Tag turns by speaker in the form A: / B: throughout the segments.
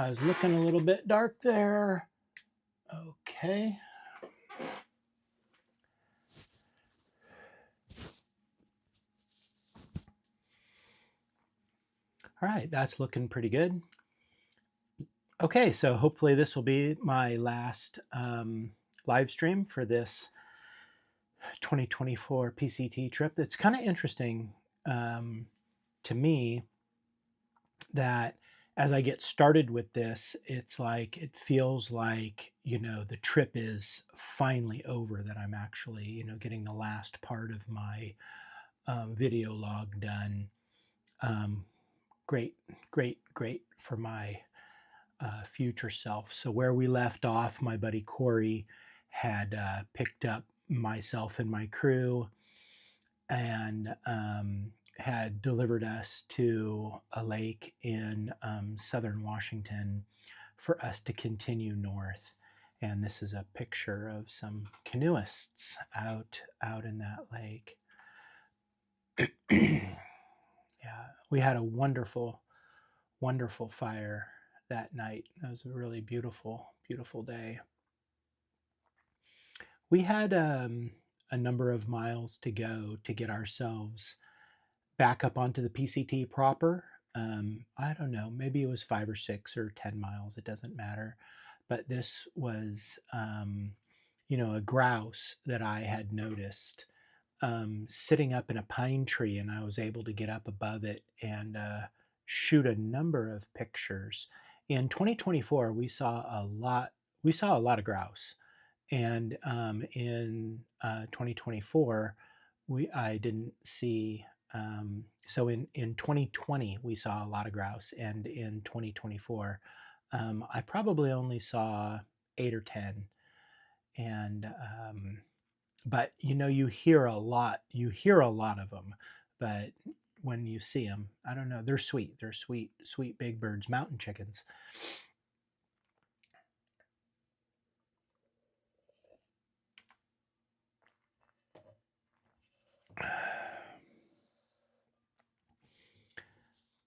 A: It's looking a little bit dark there. Okay. All right, that's looking pretty good. Okay, so hopefully this will be my last live stream for this 2024 PCT trip. It's kind of interesting to me that as I get started with this, it feels like, the trip is finally over, that I'm actually, getting the last part of my video log done. Great for my future self. So where we left off, my buddy Corey had picked up myself and my crew and had delivered us to a lake in southern Washington for us to continue north. And this is a picture of some canoeists out in that lake. Yeah, we had a wonderful fire that night. It was a really beautiful day. We had a number of miles to go to get ourselves back up onto the PCT proper. I don't know, maybe it was 5 or 6 or 10 miles, it doesn't matter. But this was, a grouse that I had noticed sitting up in a pine tree, and I was able to get up above it and shoot a number of pictures. In 2024, we saw a lot of grouse, and in 2024, I didn't see. So in 2020, we saw a lot of grouse, and in 2024, I probably only saw 8 or 10, and but you hear a lot of them, but when you see them, I don't know, they're sweet big birds, mountain chickens.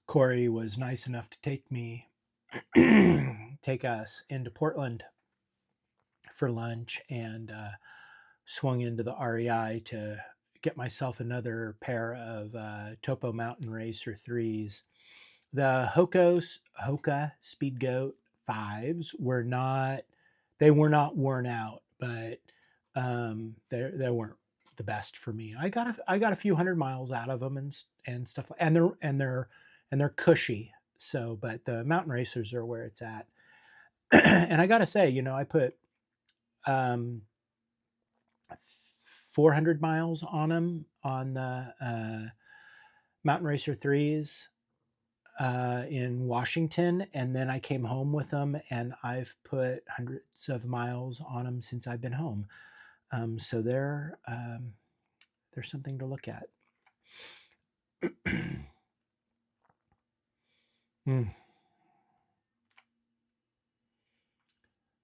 A: Corey was nice enough to take us into Portland for lunch, and swung into the REI to get myself another pair of Topo Mountain Racer 3s. The Hoka Speed Goat 5s were not worn out, but they weren't the best for me. I got a few hundred miles out of them and stuff, and they're cushy. So, but the mountain racers are where it's at. And I gotta say, I put 400 miles on them on the Mountain Racer 3s in Washington, and then I came home with them, and I've put hundreds of miles on them since I've been home. So they're something to look at.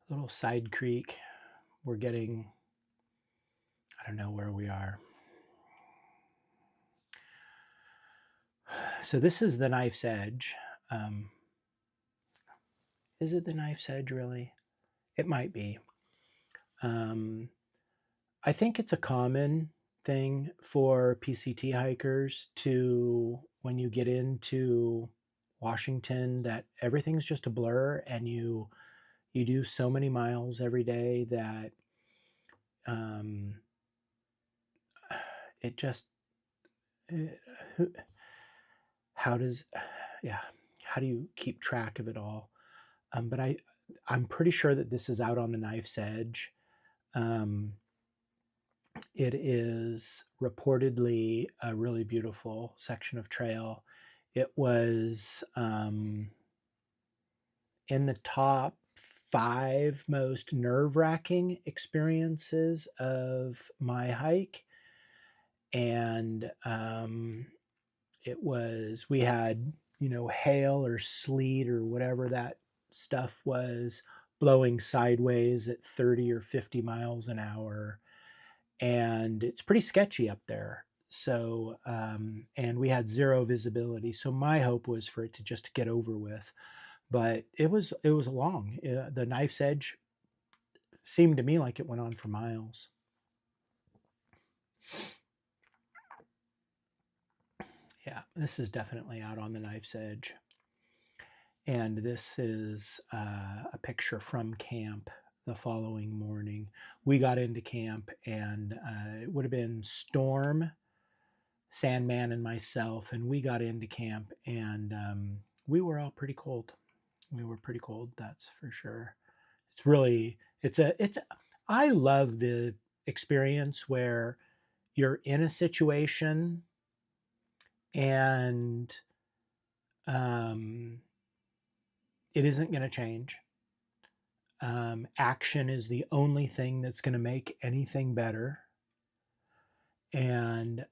A: Little side creek. We're getting, I don't know where we are. So this is the Knife's Edge. Is it the Knife's Edge, really? It might be. I think it's a common thing for PCT hikers to, when you get into Washington, that everything's just a blur, and you do so many miles every day that it just how do you keep track of it all? But I'm pretty sure that this is out on the Knife's Edge. It is reportedly a really beautiful section of trail. It was in the top 5 most nerve-wracking experiences of my hike. And we had, hail or sleet or whatever that stuff was blowing sideways at 30 or 50 miles an hour. And it's pretty sketchy up there. So, and we had zero visibility. So my hope was for it to just get over with. but it was long. The knife's edge seemed to me like it went on for miles. Yeah, this is definitely out on the knife's edge. And this is a picture from camp the following morning. We got into camp, and it would have been Storm, Sandman, and myself, and we got into camp, and we were all pretty cold. We were pretty cold, that's for sure. It's really, I love the experience where you're in a situation and um, it isn't going to change. Action is the only thing that's going to make anything better. And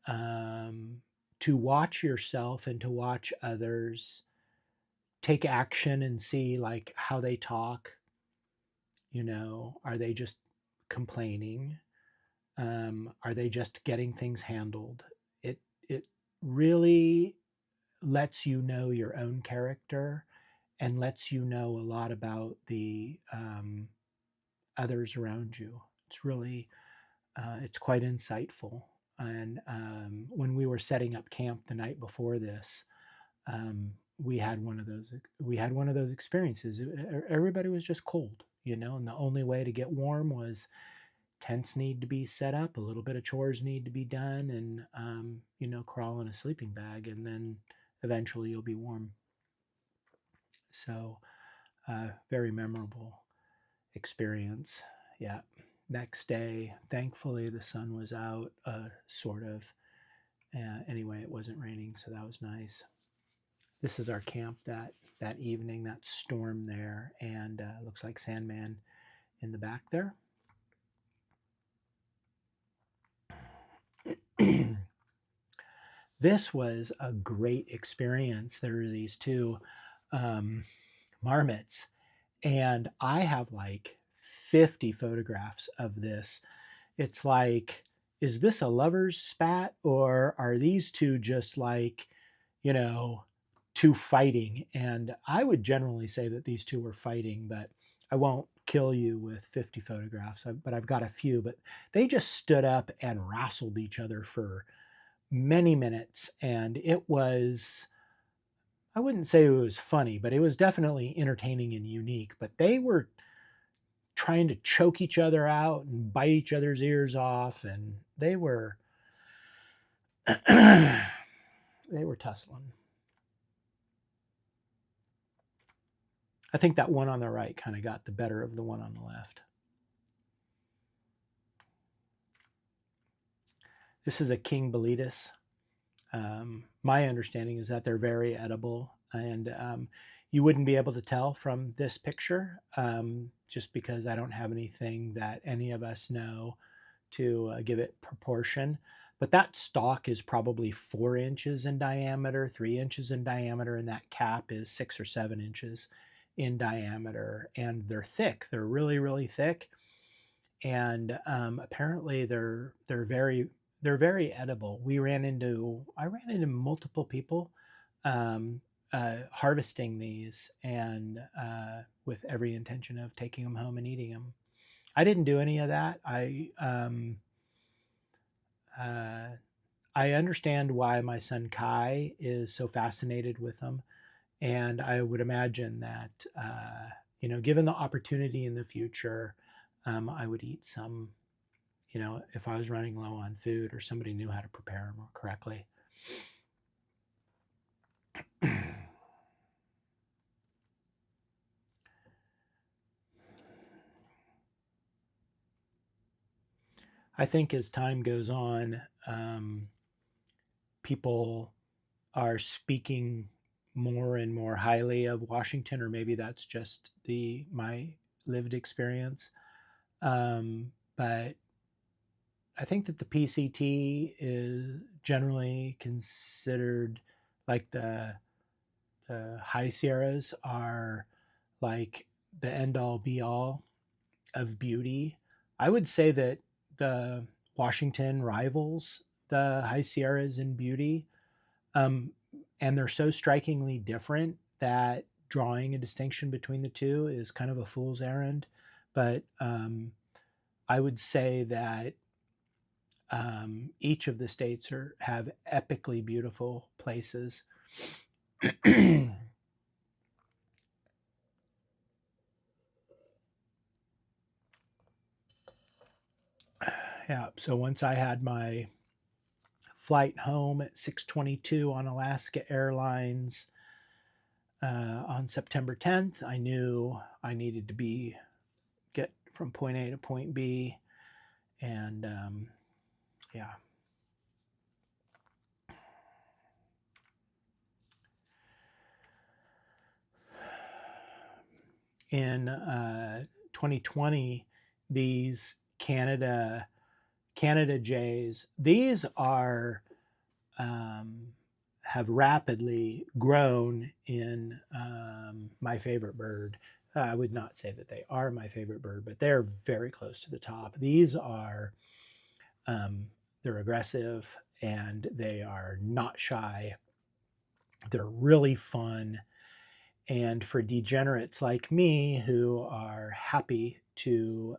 A: to watch yourself and to watch others take action and see like how they talk, are they just complaining? Are they just getting things handled? It really lets you know your own character and lets you know a lot about the others around you. It's really it's quite insightful. And when we were setting up camp the night before this, we had one of those experiences. Everybody was just cold, and the only way to get warm was tents need to be set up, a little bit of chores need to be done, and crawl in a sleeping bag, and then eventually you'll be warm. So, very memorable experience. Yeah. Next day, thankfully, the sun was out, sort of. Anyway, it wasn't raining, so that was nice. This is our camp that evening. That storm there, and looks like Sandman in the back there. This was a great experience. There are these two um, marmots, and I have like 50 photographs of this. It's like, is this a lover's spat, or are these two just like, you know, two fighting? And I would generally say that these two were fighting, but I won't kill you with 50 photographs, but I've got a few. But they just stood up and wrestled each other for many minutes, and it was, I wouldn't say it was funny, but it was definitely entertaining and unique. But they were trying to choke each other out and bite each other's ears off, and they were they were tussling. I think that one on the right kind of got the better of the one on the left. This is a king boletus. My understanding is that they're very edible, and you wouldn't be able to tell from this picture, just because I don't have anything that any of us know to give it proportion. But that stalk is probably 4 inches in diameter, 3 inches in diameter, and that cap is 6 or 7 inches in diameter. And they're thick. They're really, really thick. And apparently they're very edible. I ran into multiple people harvesting these, and with every intention of taking them home and eating them. I didn't do any of that. Uh, I understand why my son Kai is so fascinated with them, and I would imagine that given the opportunity in the future, I would eat some. If I was running low on food or somebody knew how to prepare them correctly. I think as time goes on, people are speaking more and more highly of Washington, or maybe that's just my lived experience. But I think that the PCT is generally considered like the high Sierras are like the end all be all of beauty. I would say that the Washington rivals the high Sierras in beauty. Um, and they're so strikingly different that drawing a distinction between the two is kind of a fool's errand. But I would say that each of the states have epically beautiful places. Yeah, so once I had my flight home at 6:22 on Alaska Airlines on September 10th, I knew I needed to get from point A to point B, and yeah. In 2020, these Canada jays, these are have rapidly grown in my favorite bird. I would not say that they are my favorite bird, but they're very close to the top. These are they're aggressive and they are not shy. They're really fun. And for degenerates like me who are happy to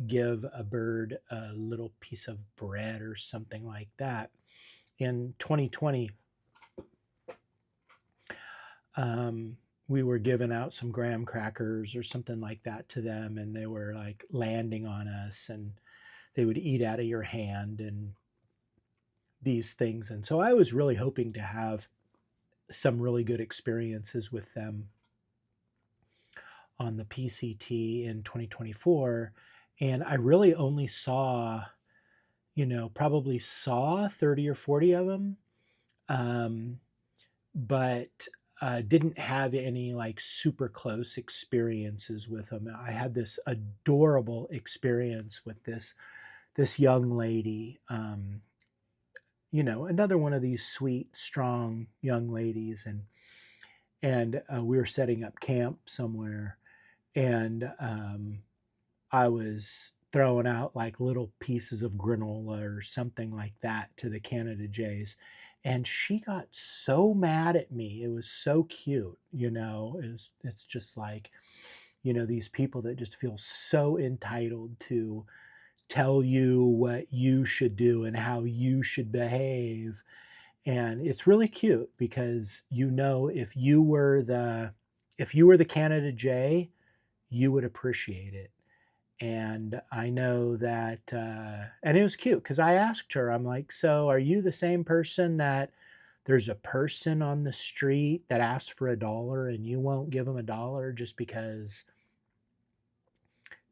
A: give a bird a little piece of bread or something like that, in 2020, we were giving out some graham crackers or something like that to them, and they were like landing on us, and they would eat out of your hand and these things. And so I was really hoping to have some really good experiences with them on the PCT in 2024. And I really only saw, probably saw 30 or 40 of them, but didn't have any like super close experiences with them. I had this adorable experience with this young lady, another one of these sweet, strong young ladies, and we were setting up camp somewhere, and I was throwing out like little pieces of granola or something like that to the Canada Jays. And she got so mad at me. It was so cute, it's just like, these people that just feel so entitled to tell you what you should do and how you should behave. And it's really cute because if you were the Canada Jay, you would appreciate it. And I know that, and it was cute because I asked her, I'm like, so are you the same person that there's a person on the street that asks for $1 and you won't give them $1 just because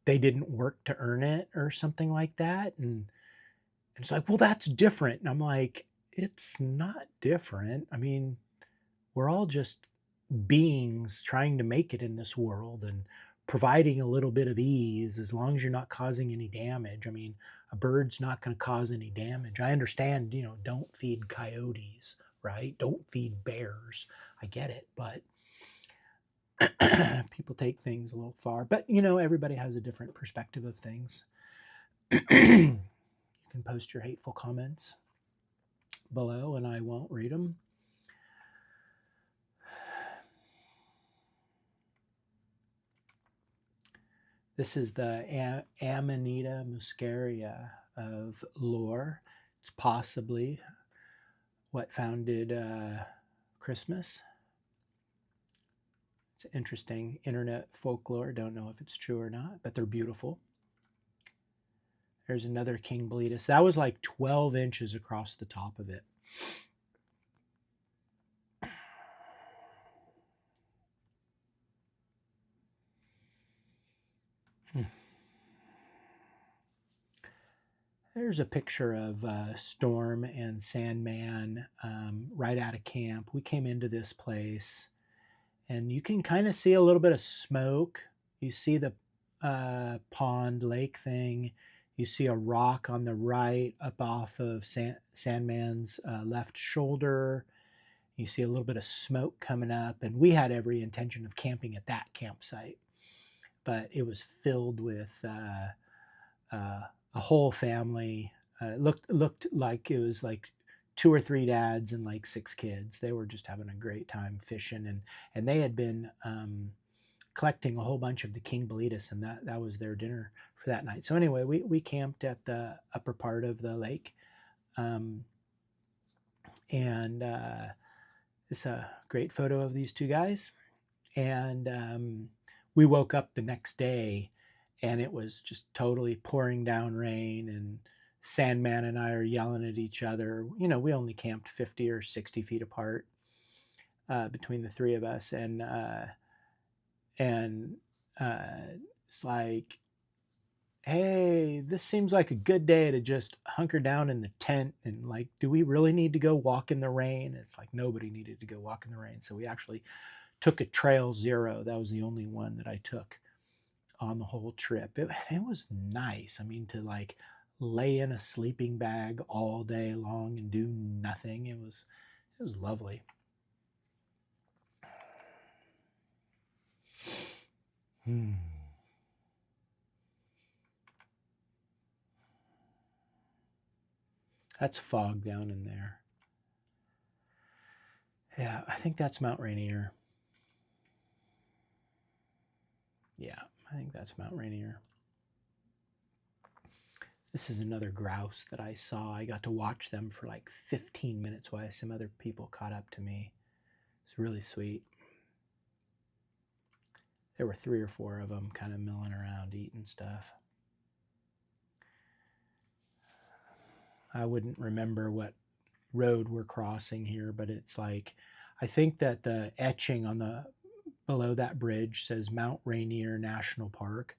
A: they didn't work to earn it or something like that? And it's like, well, that's different. And I'm like, it's not different. I mean, we're all just beings trying to make it in this world and providing a little bit of ease as long as you're not causing any damage. I mean, a bird's not going to cause any damage. I understand, don't feed coyotes, right? Don't feed bears. I get it, but people take things a little far. But, everybody has a different perspective of things. You can post your hateful comments below and I won't read them. This is the Amanita muscaria of lore. It's possibly what founded Christmas. It's interesting internet folklore. Don't know if it's true or not, but they're beautiful. There's another King Bletus. That was like 12 inches across the top of it. There's a picture of Storm and Sandman right out of camp. We came into this place, and you can kind of see a little bit of smoke. You see the pond lake thing. You see a rock on the right up off of Sandman's left shoulder. You see a little bit of smoke coming up, and we had every intention of camping at that campsite, but it was filled with a whole family. It looked like it was like 2 or 3 dads and like 6 kids. They were just having a great time fishing, and they had been collecting a whole bunch of the king boletus, and that was their dinner for that night. So anyway, we camped at the upper part of the lake, um, and it's a great photo of these two guys. And we woke up the next day, and it was just totally pouring down rain, and Sandman and I are yelling at each other. We only camped 50 or 60 feet apart between the three of us, and it's like, hey, this seems like a good day to just hunker down in the tent, and like, do we really need to go walk in the rain? It's like nobody needed to go walk in the rain, so we actually took a Trail Zero. That was the only one that I took on the whole trip. It was nice. I mean, to like lay in a sleeping bag all day long and do nothing. It was lovely. That's fog down in there. Yeah, I think that's Mount Rainier. Yeah, I think that's Mount Rainier. This is another grouse that I saw. I got to watch them for like 15 minutes while some other people caught up to me. It's really sweet. There were 3 or 4 of them kind of milling around eating stuff. I wouldn't remember what road we're crossing here, but it's like, I think that the etching on the below that bridge says Mount Rainier National Park.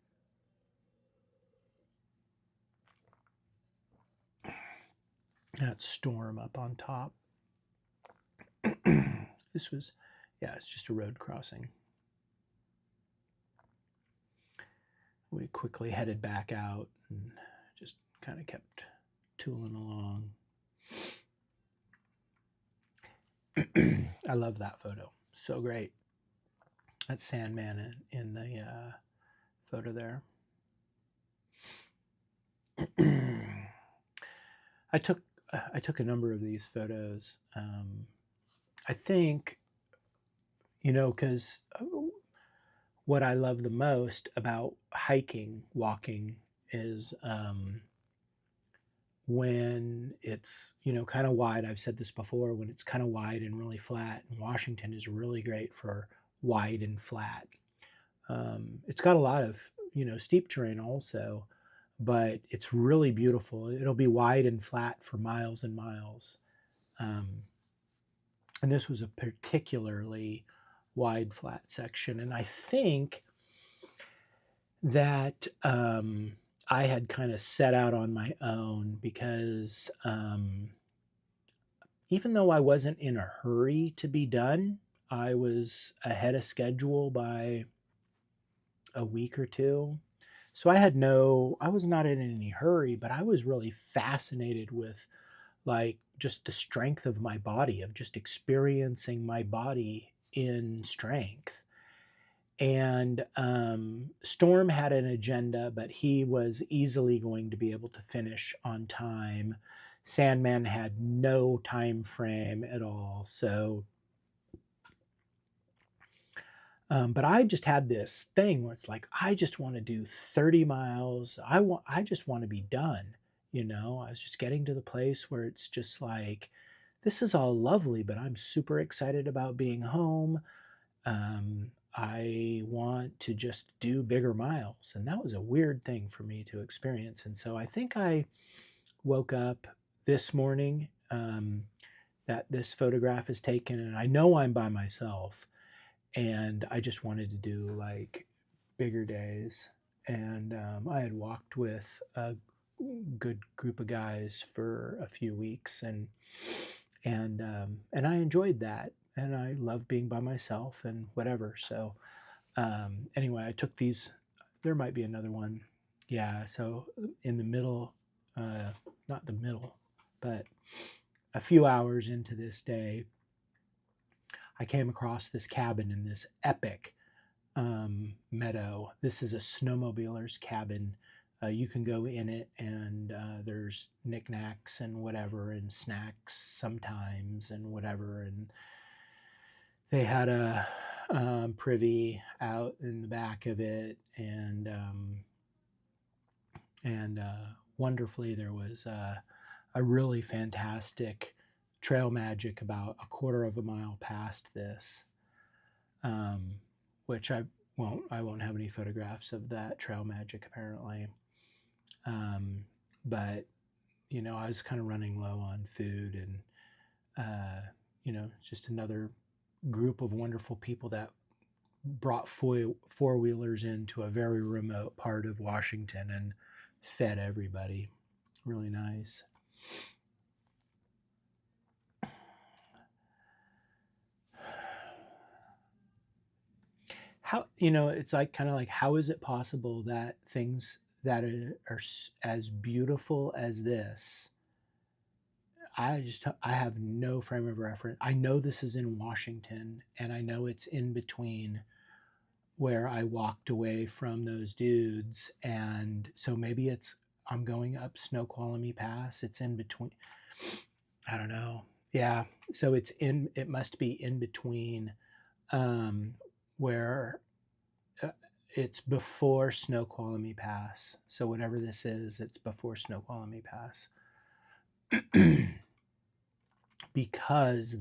A: That storm up on top. This was, yeah, it's just a road crossing. We quickly headed back out and just kind of kept tooling along. I love that photo. So great. That's Sandman in the photo there. I took a number of these photos. I think, because what I love the most about hiking, walking, is when it's kind of wide. I've said this before. When it's kind of wide and really flat, and Washington is really great for wide and flat. It's got a lot of steep terrain also, but it's really beautiful. It'll be wide and flat for miles and miles. And this was a particularly wide flat section, and I think that I had kind of set out on my own because even though I wasn't in a hurry to be done, I was ahead of schedule by a week or two. So I was not in any hurry, but I was really fascinated with like just the strength of my body, of just experiencing my body in strength. And Storm had an agenda, but he was easily going to be able to finish on time. Sandman had no time frame at all. So, but I just had this thing where it's like, I just want to do 30 miles. I just want to be done. I was just getting to the place where it's just like, this is all lovely, but I'm super excited about being home. I want to just do bigger miles. And that was a weird thing for me to experience. And so I think I woke up this morning that this photograph is taken, and I know I'm by myself, and I just wanted to do like bigger days. And I had walked with a good group of guys for a few weeks, and I enjoyed that, and I love being by myself and whatever. So anyway, I took these. There might be another one. Yeah. So in the middle, not the middle, but a few hours into this day, I came across this cabin in this epic meadow. This is a snowmobiler's cabin You can go in it, and there's knickknacks and whatever, and snacks sometimes, and whatever. And they had a privy out in the back of it, and wonderfully, there was a really fantastic trail magic about a quarter of a mile past this, um, which I won't have any photographs of that trail magic apparently. Um, but I was kind of running low on food, and just another group of wonderful people that brought four wheelers into a very remote part of Washington and fed everybody. Really nice. How it's like kind of like, how is it possible that things that are as beautiful as this, I have no frame of reference. I know this is in Washington, and I know it's in between where I walked away from those dudes, and so maybe I'm going up Snoqualmie Pass. It's in between. I don't know. Yeah, so it must be in between, where it's before Snoqualmie Pass. So whatever this is, it's before Snoqualmie Pass. Because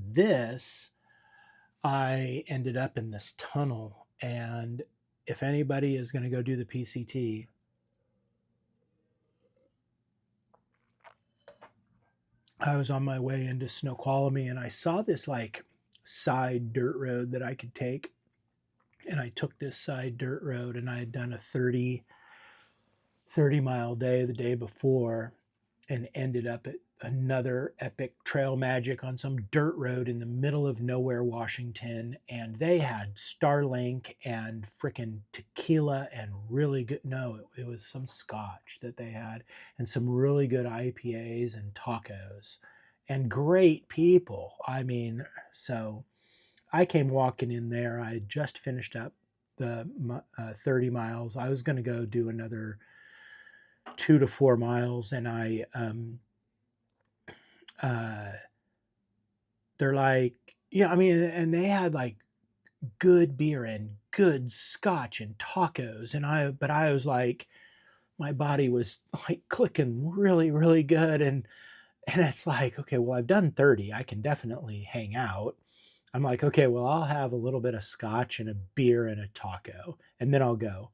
A: I ended up in this tunnel, and if anybody is going to go do the PCT, I was on my way into Snoqualmie, and I saw this like side dirt road that I could take, and I took this side dirt road, and I had done a 30-mile day the day before, and ended up at another epic trail magic on some dirt road in the middle of nowhere, Washington. And they had Starlink and freaking tequila and really good, no, it was some scotch that they had, and some really good IPAs and tacos and great people. I mean, so I came walking in there. I had just finished up the 30 miles. I was going to go do another 2 to 4 miles, and uh, they're like, yeah, I mean, and they had like good beer and good scotch and tacos, but I was like, my body was like clicking really, really good, and it's like, okay, well, I've done 30, I can definitely hang out. I'm like, okay, well, I'll have a little bit of scotch and a beer and a taco, and then I'll go.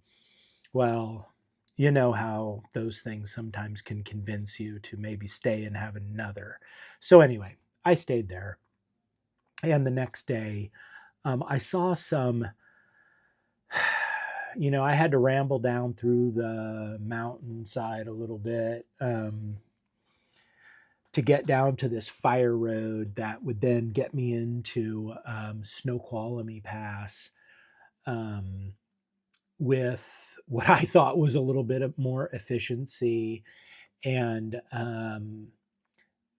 A: Well, you know how those things sometimes can convince you to maybe stay and have another. So anyway, I stayed there. And the next day, I saw some, I had to ramble down through the mountainside a little bit, to get down to this fire road that would then get me into Snoqualmie Pass, um, with what I thought was a little bit of more efficiency. And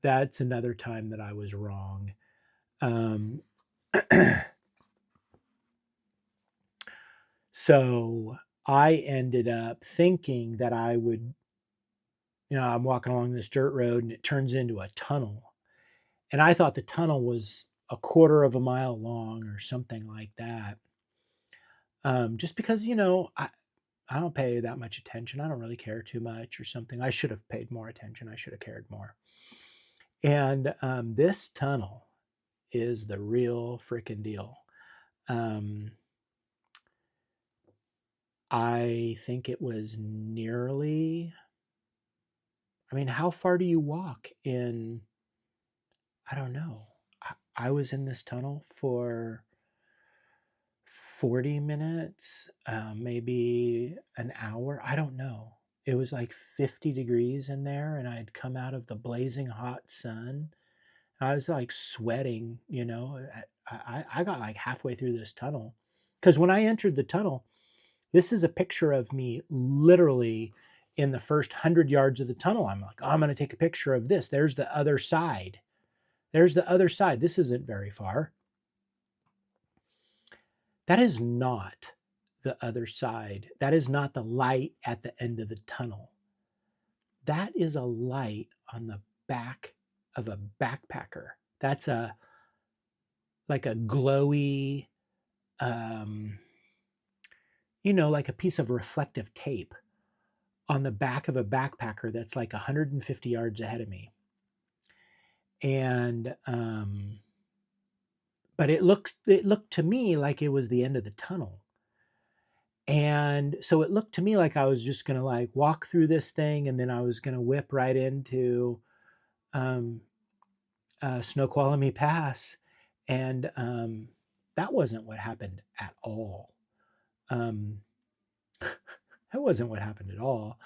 A: that's another time that I was wrong. Um, so I ended up thinking that I would, I'm walking along this dirt road, and it turns into a tunnel. And I thought the tunnel was a quarter of a mile long or something like that. Just because, I don't pay that much attention. I don't really care too much or something. I should have paid more attention. I should have cared more. And this tunnel is the real freaking deal. Um, I think it was nearly, I mean, how far do you walk in? I don't know. I was in this tunnel for 40 minutes, maybe an hour. I don't know. It was like 50 degrees in there, and I had come out of the blazing hot sun. I was like sweating, I got like halfway through this tunnel. Because when I entered the tunnel, this is a picture of me literally in the first 100 yards of the tunnel. I'm like, oh, I'm going to take a picture of this. There's the other side. There's the other side. This isn't very far. That is not the other side. That is not the light at the end of the tunnel. That is a light on the back of a backpacker. That's a like a glowy, um, like a piece of reflective tape on the back of a backpacker that's like 150 yards ahead of me. And but it looked to me like it was the end of the tunnel. And so it looked to me like I was just gonna like walk through this thing and then I was gonna whip right into um, Snoqualmie Pass. And that wasn't what happened at all. Um, that wasn't what happened at all.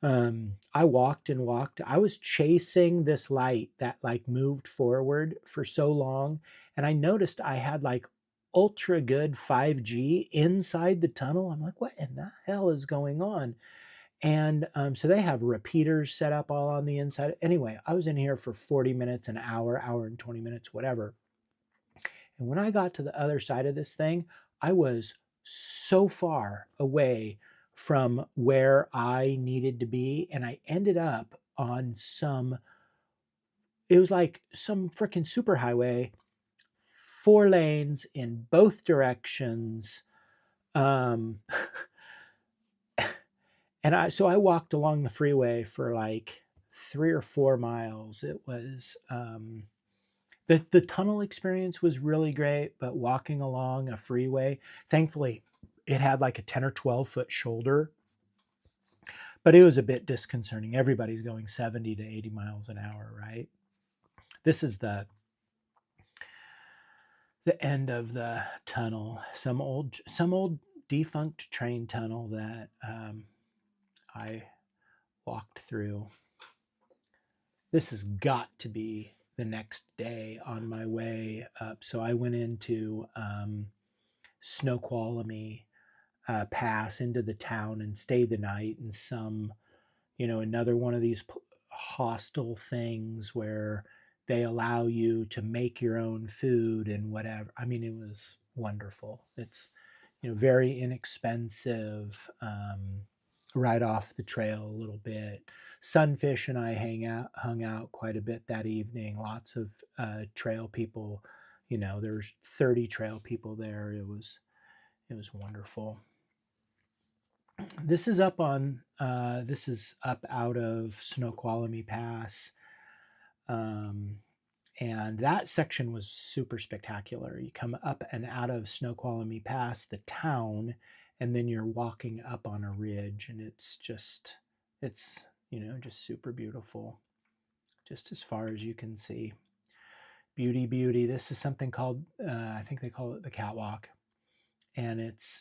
A: I walked and walked. I was chasing this light that like moved forward for so long, and I noticed I had like ultra good 5G inside the tunnel. I'm like, what in the hell is going on? And so they have repeaters set up all on the inside. Anyway, I was in here for 40 minutes, an hour and 20 minutes, whatever. And when I got to the other side of this thing, I was so far away from where I needed to be. And I ended up on it was like some freaking superhighway, 4 lanes in both directions. Um, so I walked along the freeway for like 3 or 4 miles. It was, the tunnel experience was really great, but walking along a freeway, thankfully, it had like a 10 or 12 foot shoulder, but it was a bit disconcerting. Everybody's going 70 to 80 miles an hour, right? This is the end of the tunnel, some old defunct train tunnel that I walked through. This has got to be the next day on my way up. So I went into Snoqualmie Pass into the town and stay the night in another one of these hostel things where they allow you to make your own food and whatever. I mean, it was wonderful. It's, very inexpensive, right off the trail a little bit. Sunfish and I hung out quite a bit that evening. Lots of trail people. There's 30 trail people there. It was wonderful. This is up out of Snoqualmie Pass. And that section was super spectacular. You come up and out of Snoqualmie Pass, the town, and then you're walking up on a ridge, and it's just super beautiful, just as far as you can see. Beauty, beauty. This is something called, I think they call it the catwalk, and it's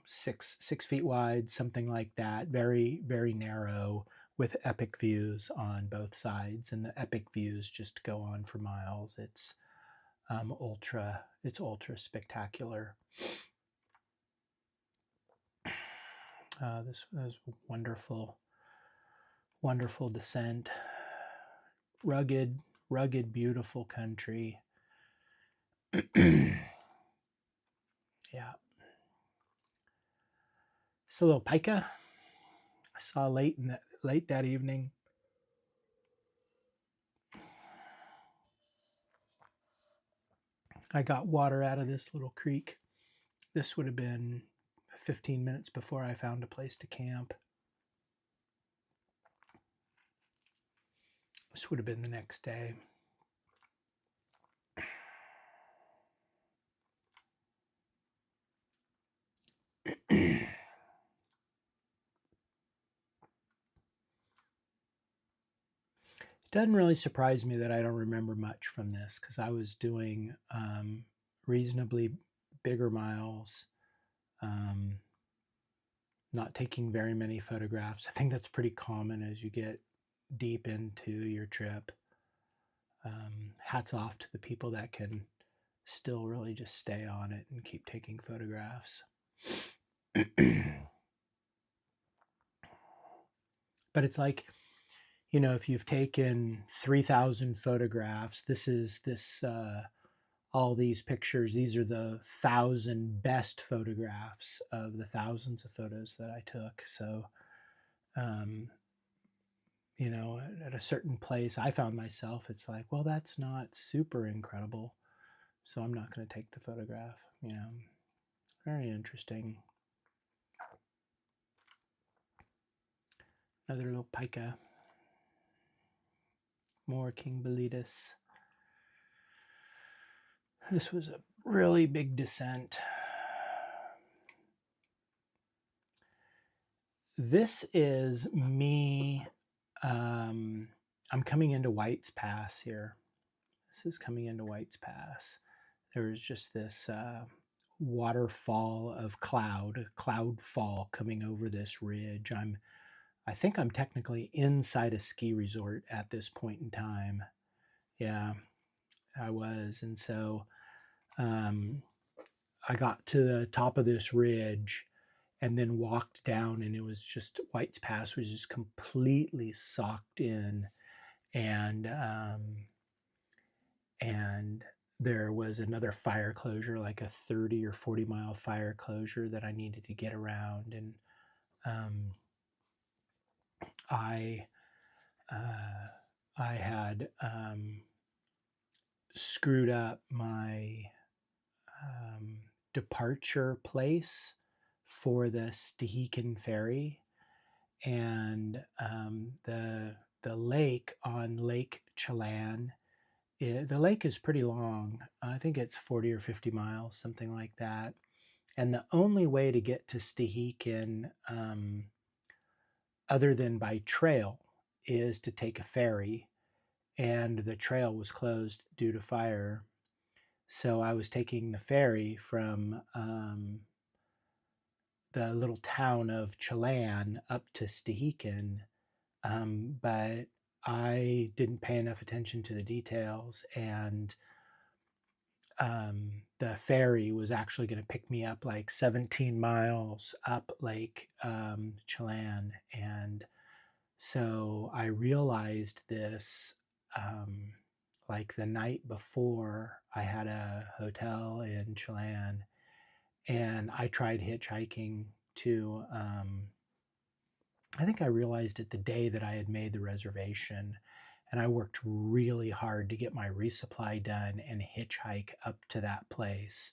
A: 6 feet wide, something like that. Very, very narrow, with epic views on both sides, and the epic views just go on for miles. It's ultra spectacular. This was wonderful descent. Rugged, beautiful country. Yeah. So a little pika I saw late that evening. I got water out of this little creek. This would have been 15 minutes before I found a place to camp. This would have been the next day. It doesn't really surprise me that I don't remember much from this, because I was doing reasonably bigger miles, not taking very many photographs. I think that's pretty common as you get deep into your trip. Hats off to the people that can still really just stay on it and keep taking photographs. But it's like, if you've taken 3,000 photographs, all these pictures, these are the 1,000 best photographs of the thousands of photos that I took. So, at a certain place I found myself, it's like, well, that's not super incredible, so I'm not going to take the photograph. Very interesting. Another little pica. More King Boletus. This was a really big descent. This is me. I'm coming into White's Pass here. This is coming into White's Pass. There was just this waterfall of cloud fall coming over this ridge. I think I'm technically inside a ski resort at this point in time. Yeah, I was. And so I got to the top of this ridge and then walked down, and it was just White's Pass was just completely socked in. And there was another fire closure, like a 30 or 40 mile fire closure that I needed to get around. And um, I had screwed up my departure place for the Stehekin ferry, and the lake on Lake Chelan. The lake is pretty long. I think it's 40 or 50 miles, something like that. And the only way to get to Stehekin, other than by trail, is to take a ferry. And the trail was closed due to fire. So I was taking the ferry from the little town of Chelan up to Stehekin, but I didn't pay enough attention to the details, and the ferry was actually going to pick me up like 17 miles up Lake Chelan. And so I realized this like the night before. I had a hotel in Chelan, and I tried hitchhiking to, I think I realized it the day that I had made the reservation, and I worked really hard to get my resupply done and hitchhike up to that place.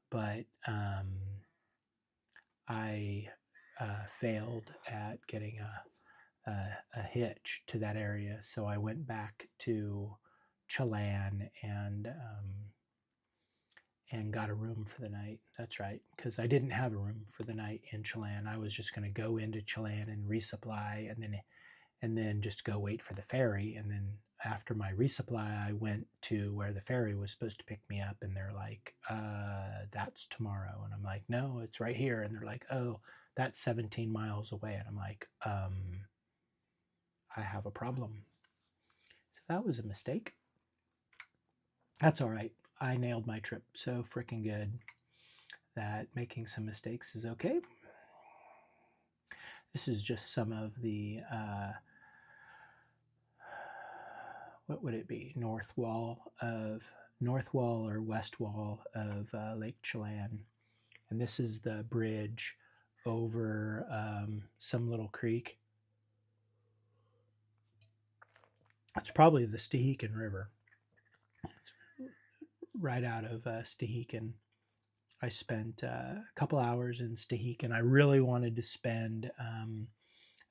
A: But I failed at getting a hitch to that area, so I went back to Chelan and got a room for the night. That's right, because I didn't have a room for the night in Chelan. I was just going to go into Chelan and resupply, and then just go wait for the ferry. And then after my resupply, I went to where the ferry was supposed to pick me up, and they're like, that's tomorrow. And I'm like, no, it's right here. And they're like, oh, that's 17 miles away. And I'm like, I have a problem. So that was a mistake. That's all right. I nailed my trip so freaking good that making some mistakes is okay. This is just some of the, what would it be? North wall or west wall of Lake Chelan. And this is the bridge over some little creek. It's probably the Stehekin River. Right out of Stehekin. I spent a couple hours in Stehekin. I really wanted to spend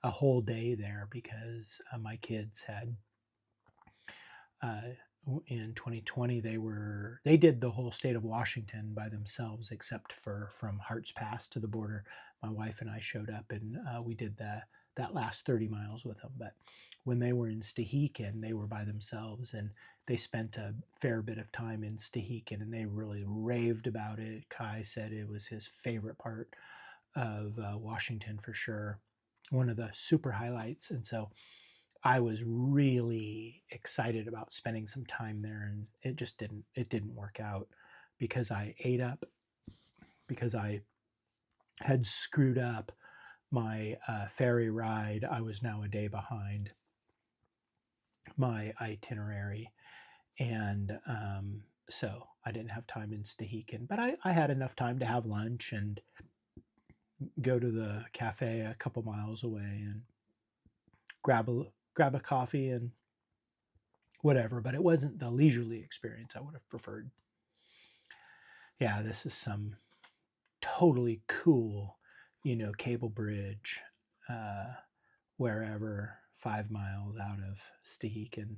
A: a whole day there because my kids had in 2020 they did the whole state of Washington by themselves, except for from Hart's Pass to the border. My wife and I showed up, and we did that last 30 miles with them. But when they were in Stehekin, they were by themselves, and they spent a fair bit of time in Stehekin, and they really raved about it. Kai said it was his favorite part of Washington for sure, one of the super highlights. And so I was really excited about spending some time there, and it didn't work out because I ate up, because I had screwed up my ferry ride. I was now a day behind my itinerary, and so I didn't have time in Stehekin, but I had enough time to have lunch and go to the cafe a couple miles away and grab grab a coffee and whatever, but it wasn't the leisurely experience I would have preferred. Yeah, this is some totally cool, cable bridge, uh, wherever 5 miles out of Stehekin.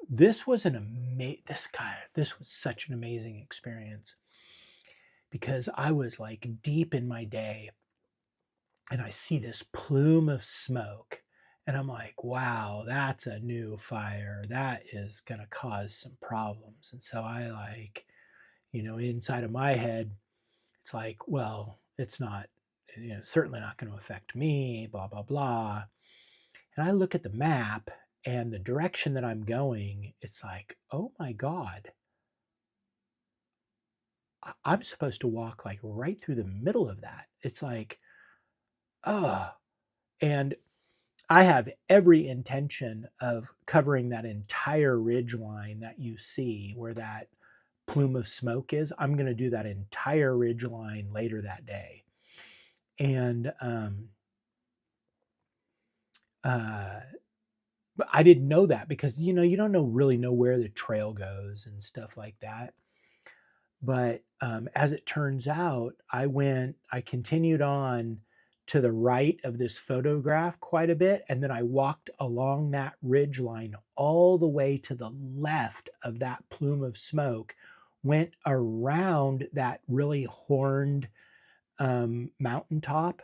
A: This was this was such an amazing experience because I was like deep in my day and I see this plume of smoke and I'm like, wow, that's a new fire. That is going to cause some problems. And so I like, inside of my head, it's like, well, it's not, certainly not going to affect me, blah, blah, blah. And I look at the map and the direction that I'm going, it's like, oh my God, I'm supposed to walk like right through the middle of that. It's like, oh, and I have every intention of covering that entire ridge line that you see where that plume of smoke is. I'm going to do that entire ridge line later that day. And but I didn't know that because you don't really know where the trail goes and stuff like that. But as it turns out, I continued on to the right of this photograph quite a bit, and then I walked along that ridge line all the way to the left of that plume of smoke, went around that really horned mountaintop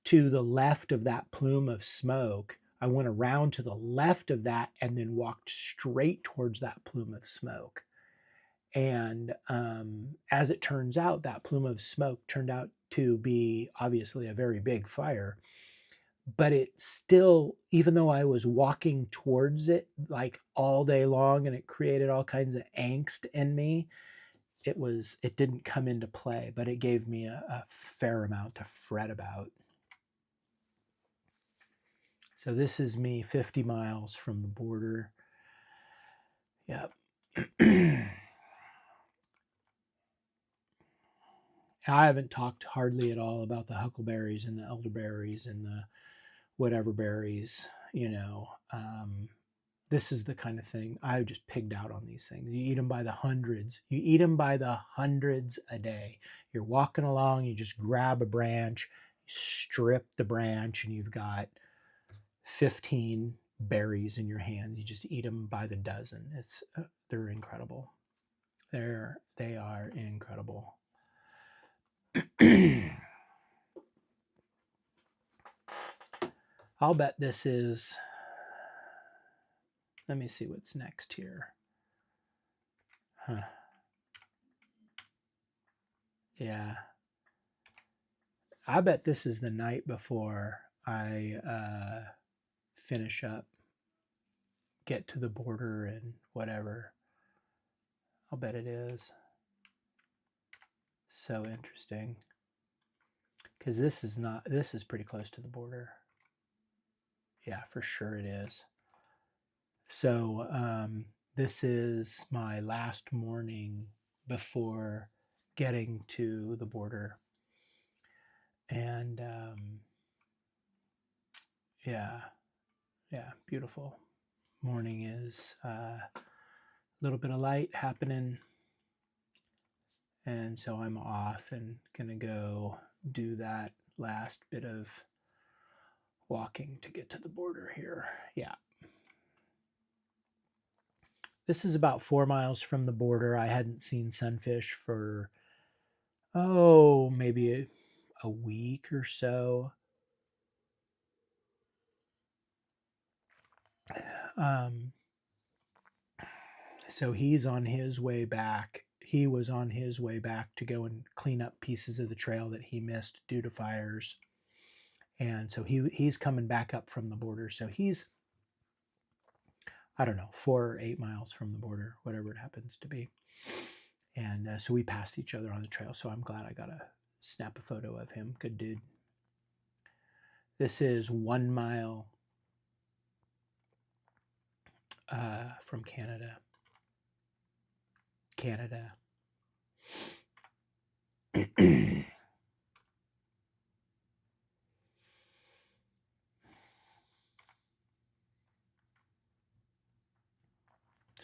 A: to the left of that plume of smoke. I went around to the left of that and then walked straight towards that plume of smoke. And as it turns out, that plume of smoke turned out to be obviously a very big fire. But it still, even though I was walking towards it like all day long and it created all kinds of angst in me, it didn't come into play, but it gave me a fair amount to fret about. So this is me 50 miles from the border. Yep. I haven't talked hardly at all about the huckleberries and the elderberries and the whatever berries, this is the kind of thing I just pigged out on these things. You eat them by the hundreds. You eat them by the hundreds a day. You're walking along, you just grab a branch, strip the branch, and you've got 15 berries in your hand. You just eat them by the dozen. They're incredible. They are incredible. I'll bet this is, let me see what's next here. Huh. Yeah. I bet this is the night before I finish up, get to the border and whatever. I'll bet it is. So interesting. Because this is pretty close to the border. Yeah, for sure it is. So this is my last morning before getting to the border. And yeah, beautiful. Morning is a little bit of light happening. And so I'm off and gonna go do that last bit of walking to get to the border here. Yeah. This is about 4 miles from the border. I hadn't seen sunfish for, maybe a week or so. So he's on his way back. He was on his way back to go and clean up pieces of the trail that he missed due to fires. And so he's coming back up from the border. So he's, I don't know, 4 or 8 miles from the border, whatever it happens to be. And so we passed each other on the trail. So I'm glad I got to snap a photo of him. Good dude. This is 1 mile from Canada.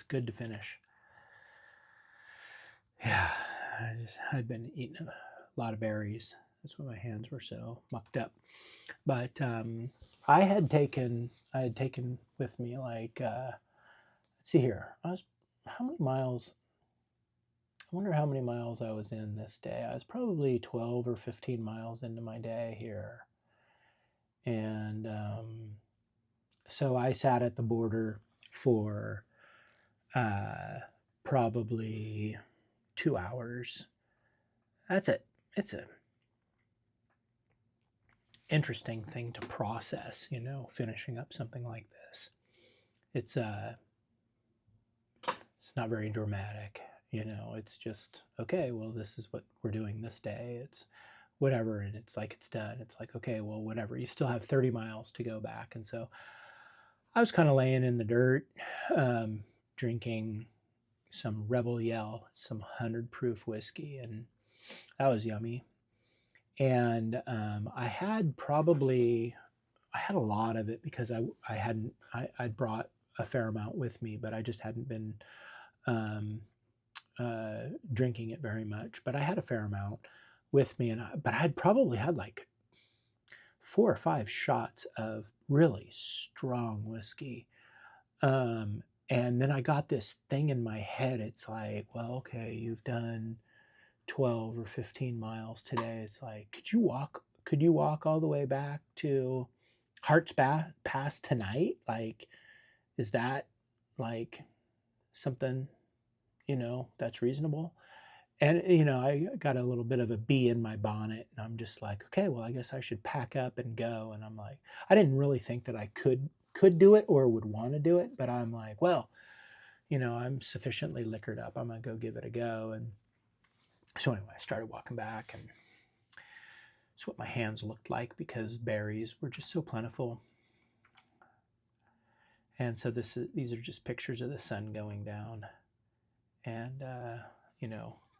A: good to finish. Yeah, I'd been eating a lot of berries. That's why my hands were so mucked up. But I had taken with me like let's see here. How many miles? I wonder how many miles I was in this day. I was probably 12 or 15 miles into my day here. And so I sat at the border for probably 2 hours. That's it. It's a interesting thing to process, finishing up something like this. It's not very dramatic, it's just okay, well, this is what we're doing this day. It's whatever, and it's like it's done. It's like, okay, well, whatever. You still have 30 miles to go back. And so I was kind of laying in the dirt, drinking some Rebel Yell, some 100 proof whiskey, and that was yummy. And I had a lot of it because I'd brought a fair amount with me, but I just hadn't been drinking it very much. But I had a fair amount with me, but I'd probably had like 4 or 5 shots of really strong whiskey. And then I got this thing in my head. It's like, well, okay, you've done 12 or 15 miles today. It's like, could you walk all the way back to Hearts Pass tonight? Like, is that like something, that's reasonable? And, I got a little bit of a bee in my bonnet, and I'm just like, okay, well, I guess I should pack up and go. And I'm like, I didn't really think that I could do it or would want to do it, but I'm like, well, I'm sufficiently liquored up. I'm going to go give it a go. And so anyway, I started walking back, and it's what my hands looked like because berries were just so plentiful. And so these are just pictures of the sun going down, and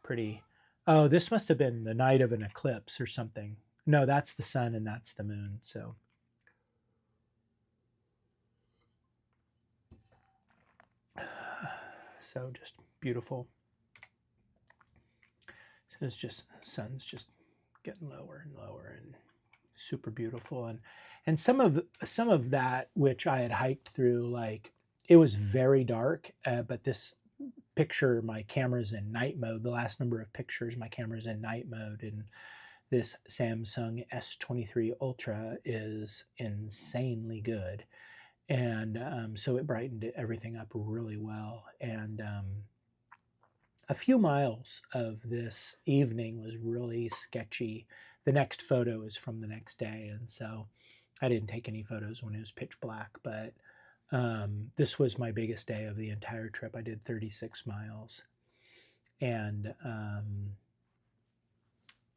A: pretty. Oh, this must have been the night of an eclipse or something. No, that's the sun and that's the moon. So just beautiful. So it's just sun's just getting lower and lower and super beautiful. And some of that which I had hiked through, like it was very dark, but this picture, my camera's in night mode. The last number of pictures, my camera's in night mode, and this Samsung S23 Ultra is insanely good. And so it brightened everything up really well. And a few miles of this evening was really sketchy. The next photo is from the next day, and so I didn't take any photos when it was pitch black, but this was my biggest day of the entire trip. I did 36 miles, and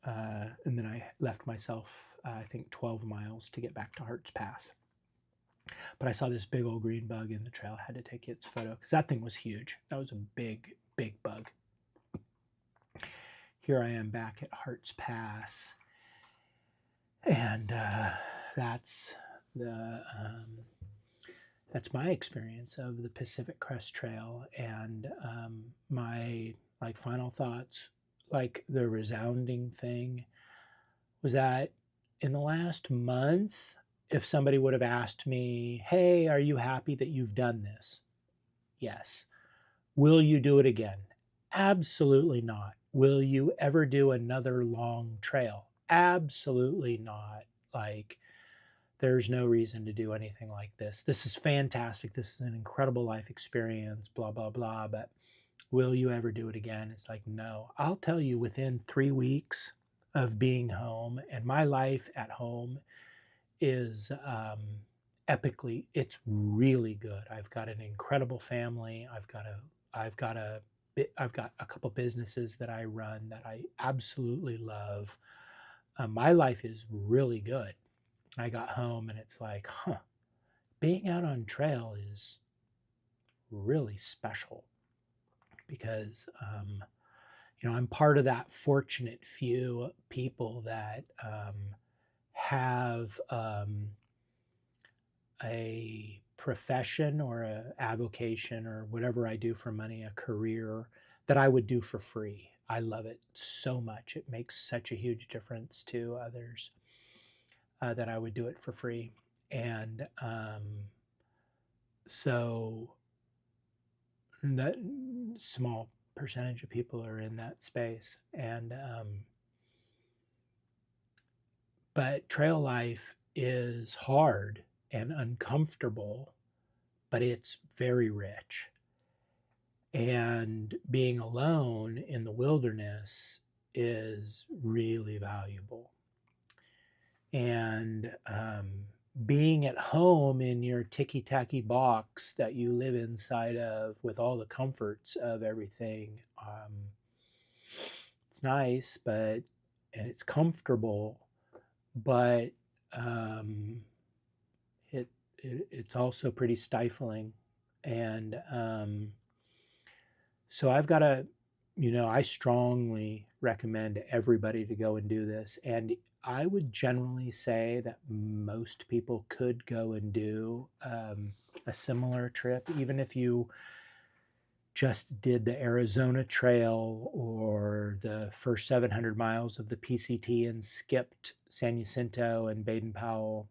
A: then I left myself, I think, 12 miles to get back to Hearts Pass. But I saw this big old green bug in the trail. I had to take its photo because that thing was huge. That was a big, big bug. Here I am back at Hearts Pass, and that's my experience of the Pacific Crest Trail. And my final thoughts, like the resounding thing, was that in the last month, if somebody would have asked me, hey, are you happy that you've done this? Yes. Will you do it again? Absolutely not. Will you ever do another long trail? Absolutely not. Like, there's no reason to do anything like this. This is fantastic. This is an incredible life experience, blah, blah, blah. But will you ever do it again? It's like, no. I'll tell you, within 3 weeks of being home, and my life at home is epically, it's really good. I've got an incredible family. I've got a couple businesses that I run that I absolutely love. My life is really good. I got home and it's like, being out on trail is really special because, I'm part of that fortunate few people that have a profession or a avocation or whatever I do for money, a career that I would do for free. I love it so much. It makes such a huge difference to others that I would do it for free. And so that small percentage of people are in that space. And but trail life is hard and uncomfortable, but it's very rich. And being alone in the wilderness is really valuable. And being at home in your ticky tacky box that you live inside of with all the comforts of everything, it's nice, but and it's comfortable, but um, it, it's also pretty stifling. And so I've got to, I strongly recommend everybody to go and do this. And I would generally say that most people could go and do a similar trip, even if you just did the Arizona Trail or the first 700 miles of the PCT and skipped San Jacinto and Baden Powell.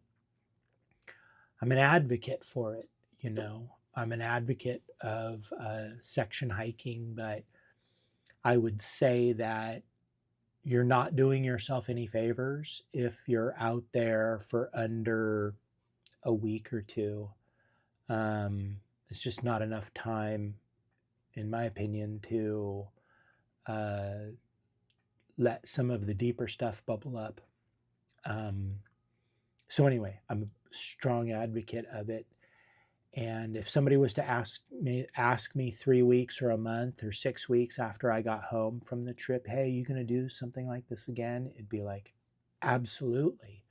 A: I'm an advocate for it, you know. I'm an advocate of section hiking, but I would say that you're not doing yourself any favors if you're out there for under a week or two. It's just not enough time, in my opinion, to uh, let some of the deeper stuff bubble up. So anyway, I'm a strong advocate of it. And if somebody was to ask me 3 weeks or a month or 6 weeks after I got home from the trip, hey, you gonna do something like this again? It'd be like, absolutely.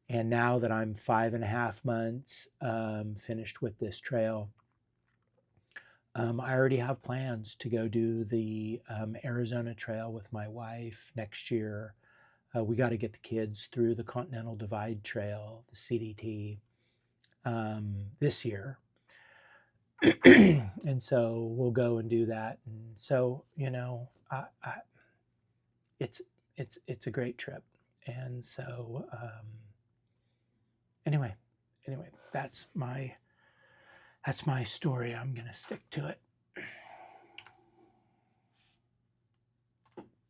A: And now that I'm 5.5 months finished with this trail, I already have plans to go do the Arizona Trail with my wife next year. We got to get the kids through the Continental Divide Trail, the CDT, this year. And so we'll go and do that. And so, it's it's a great trip. And so anyway, that's my story. I'm gonna stick to it.